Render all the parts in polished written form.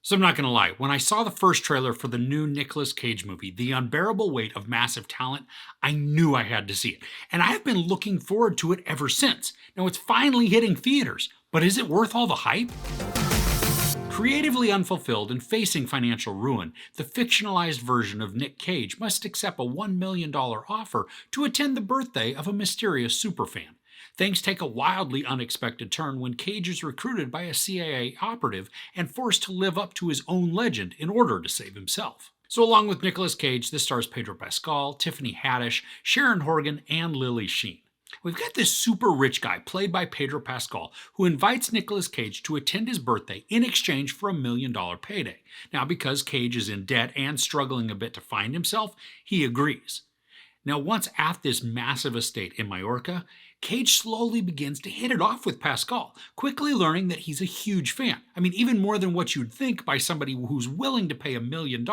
So I'm not gonna lie, when I saw the first trailer for the new Nicolas Cage movie, The Unbearable Weight of Massive Talent, I knew I had to see it. And I have been looking forward to it ever since. Now it's finally hitting theaters, but is it worth all the hype? Creatively unfulfilled and facing financial ruin, the fictionalized version of Nick Cage must accept a $1 million offer to attend the birthday of a mysterious superfan. Things take a wildly unexpected turn when Cage is recruited by a CIA operative and forced to live up to his own legend in order to save himself. So, along with Nicolas Cage, this stars Pedro Pascal, Tiffany Haddish, Sharon Horgan, and Sheen. We've got this super rich guy, played by Pedro Pascal, who invites Nicolas Cage to attend his birthday in exchange for $1 million payday. Now, because Cage is in debt and struggling a bit to find himself, he agrees. Now, once at this massive estate in Majorca, Cage slowly begins to hit it off with Pascal, quickly learning that he's a huge fan. I mean, even more than what you'd think by somebody who's willing to pay $1 million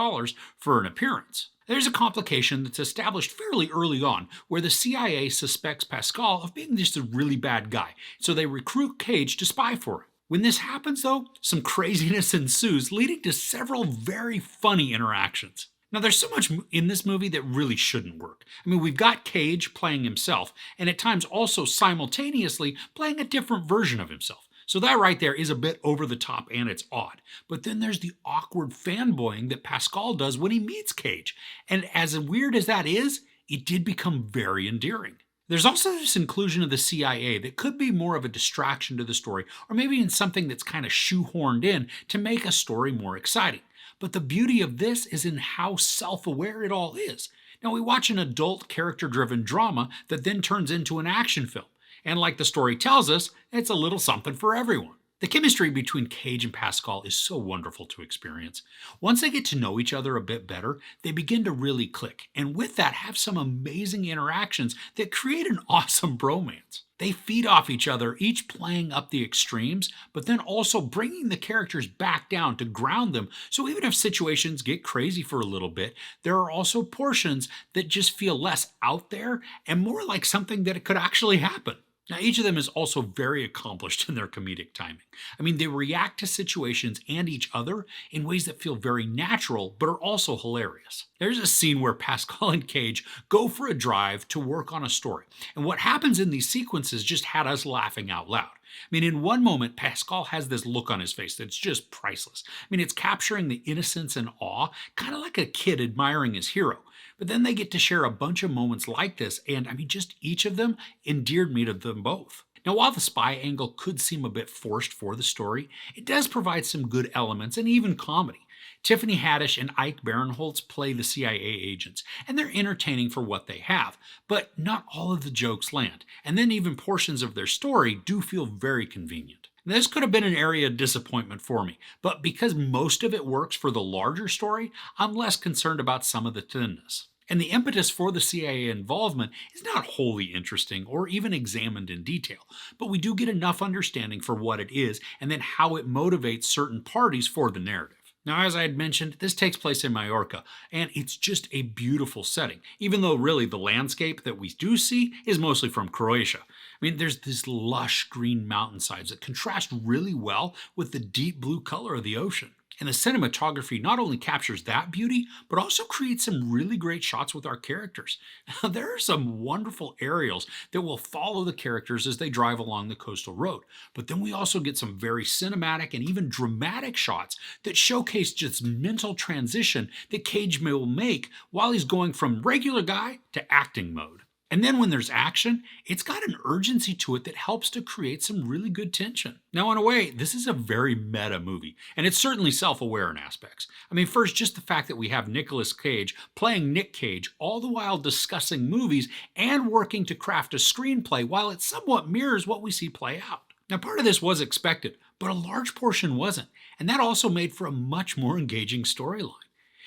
for an appearance. There's a complication that's established fairly early on, where the CIA suspects Pascal of being just a really bad guy, so they recruit Cage to spy for him. When this happens, though, some craziness ensues, leading to several very funny interactions. Now, there's so much in this movie that really shouldn't work. I mean, we've got Cage playing himself, and at times also simultaneously playing a different version of himself. So that right there is a bit over the top and it's odd. But then there's the awkward fanboying that Pascal does when he meets Cage. And as weird as that is, it did become very endearing. There's also this inclusion of the CIA that could be more of a distraction to the story, or maybe in something that's kind of shoehorned in to make a story more exciting. But the beauty of this is in how self-aware it all is. Now, we watch an adult character-driven drama that then turns into an action film. And like the story tells us, it's a little something for everyone. The chemistry between Cage and Pascal is so wonderful to experience. Once they get to know each other a bit better, they begin to really click, and with that have some amazing interactions that create an awesome bromance. They feed off each other, each playing up the extremes, but then also bringing the characters back down to ground them, so even if situations get crazy for a little bit, there are also portions that just feel less out there and more like something that it could actually happen. Now, each of them is also very accomplished in their comedic timing. I mean, they react to situations and each other in ways that feel very natural, but are also hilarious. There's a scene where Pascal and Cage go for a drive to work on a story, and what happens in these sequences just had us laughing out loud. I mean, in one moment, Pascal has this look on his face that's just priceless. I mean, it's capturing the innocence and awe, kind of like a kid admiring his hero. But then they get to share a bunch of moments like this, and I mean, just each of them endeared me to them both. Now, while the spy angle could seem a bit forced for the story, it does provide some good elements and even comedy. Tiffany Haddish and Ike Barinholtz play the CIA agents, and they're entertaining for what they have, but not all of the jokes land, and then even portions of their story do feel very convenient. This could have been an area of disappointment for me, but because most of it works for the larger story, I'm less concerned about some of the thinness. And the impetus for the CIA involvement is not wholly interesting or even examined in detail, but we do get enough understanding for what it is and then how it motivates certain parties for the narrative. Now, as I had mentioned, this takes place in Majorca, and it's just a beautiful setting, even though really the landscape that we do see is mostly from Croatia. I mean, there's these lush green mountainsides that contrast really well with the deep blue color of the ocean. And the cinematography not only captures that beauty, but also creates some really great shots with our characters. There are some wonderful aerials that will follow the characters as they drive along the coastal road. But then we also get some very cinematic and even dramatic shots that showcase just mental transition that Cage will make while he's going from regular guy to acting mode. And then when there's action, it's got an urgency to it that helps to create some really good tension. Now, in a way, this is a very meta movie, and it's certainly self-aware in aspects. I mean, first, just the fact that we have Nicolas Cage playing Nick Cage, all the while discussing movies and working to craft a screenplay while it somewhat mirrors what we see play out. Now, part of this was expected, but a large portion wasn't, and that also made for a much more engaging storyline.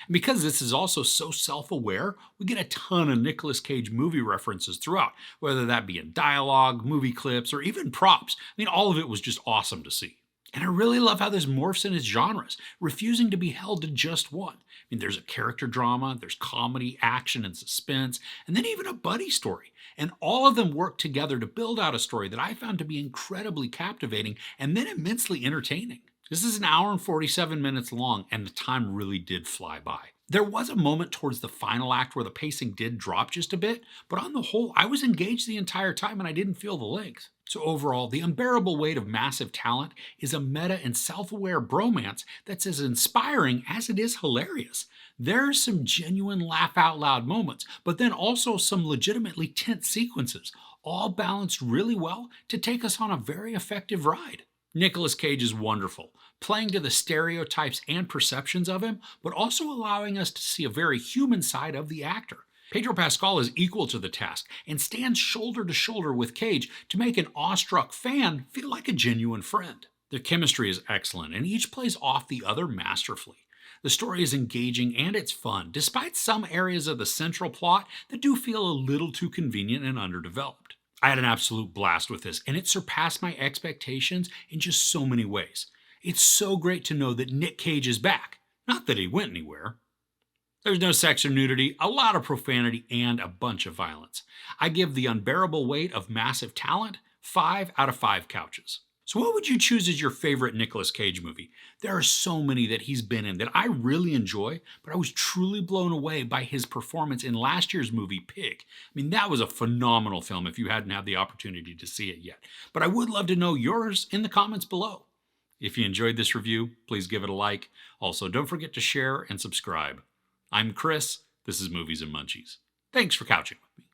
And because this is also so self-aware, we get a ton of Nicolas Cage movie references throughout, whether that be in dialogue, movie clips, or even props. I mean, all of it was just awesome to see. And I really love how this morphs in its genres, refusing to be held to just one. I mean, there's a character drama, there's comedy, action, and suspense, and then even a buddy story. And all of them work together to build out a story that I found to be incredibly captivating and then immensely entertaining. This is an hour and 47 minutes long, and the time really did fly by. There was a moment towards the final act where the pacing did drop just a bit, but on the whole, I was engaged the entire time and I didn't feel the length. So overall, The Unbearable Weight of Massive Talent is a meta and self-aware bromance that's as inspiring as it is hilarious. There are some genuine laugh out loud moments, but then also some legitimately tense sequences, all balanced really well to take us on a very effective ride. Nicolas Cage is wonderful, playing to the stereotypes and perceptions of him, but also allowing us to see a very human side of the actor. Pedro Pascal is equal to the task and stands shoulder to shoulder with Cage to make an awestruck fan feel like a genuine friend. Their chemistry is excellent, and each plays off the other masterfully. The story is engaging and it's fun, despite some areas of the central plot that do feel a little too convenient and underdeveloped. I had an absolute blast with this, and it surpassed my expectations in just so many ways. It's so great to know that Nick Cage is back. Not that he went anywhere. There's no sex or nudity, a lot of profanity, and a bunch of violence. I give The Unbearable Weight of Massive Talent 5 out of 5 couches. So what would you choose as your favorite Nicolas Cage movie? There are so many that he's been in that I really enjoy, but I was truly blown away by his performance in last year's movie, Pig. I mean, that was a phenomenal film if you hadn't had the opportunity to see it yet. But I would love to know yours in the comments below. If you enjoyed this review, please give it a like. Also, don't forget to share and subscribe. I'm Chris. This is Movies and Munchies. Thanks for couching with me.